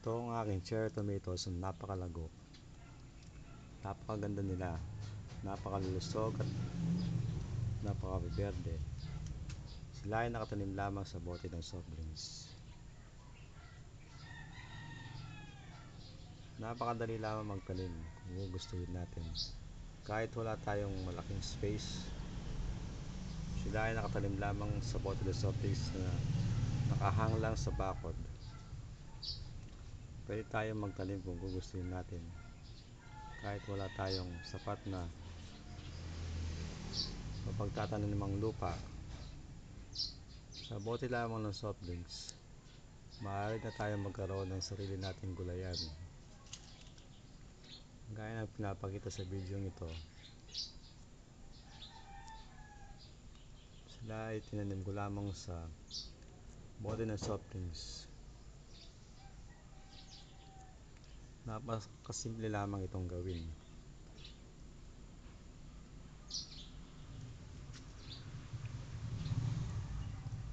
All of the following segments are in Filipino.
Ito ang aking cherry tomatoes na napakalago. Napakaganda nila. Napakalulusog at napakaberde. Sila ay nakatanim lamang sa bote ng soft drinks. Napakadali lamang magtanim kung gugustuhin natin. Kahit wala tayong malaking space, sila ay nakatanim lamang sa bote ng soft drinks na nakahang lang sa bakod. Pwede tayong magtanim kung gugustuhin natin kahit wala tayong sapat na mapagtatanimang lupa. Sa bote lamang ng soft drinks, maaari na tayong magkaroon ng sarili nating gulayan. Gaya ng pinapakita sa video ito, sila ay tinanim ko lamang sa bote ng soft drinks. Napakasimple lamang itong gawin.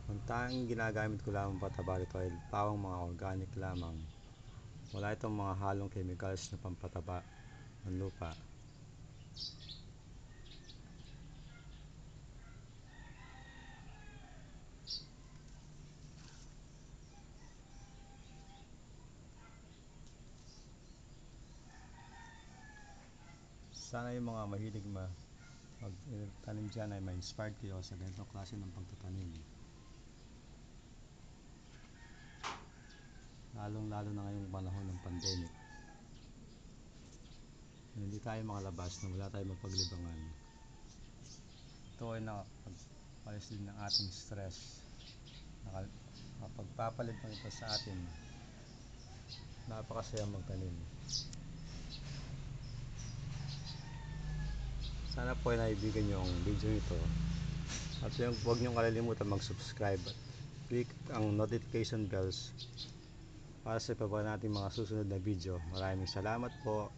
Ang tanging ginagamit ko lamang pataba rito ay pawang mga organic lamang. Wala itong mga halong chemicals na pampataba ng lupa. Sana yung mga mahilig magtanim dyan ay ma-inspired kayo sa ganitong klase ng pagtatanim. Lalong lalo na ngayong panahon ng pandemic. Hindi tayo makalabas na wala tayong mapaglibangan. Ito ay nakapagpalis din ng ating stress. Nakapagpapalit ng ito sa atin. Napakasaya magtanim. Sana po ay naibigan nyo ang video ito. At huwag nyo kalilimutan mag-subscribe at click ang notification bells para sa iba nating mga susunod na video. Maraming salamat po.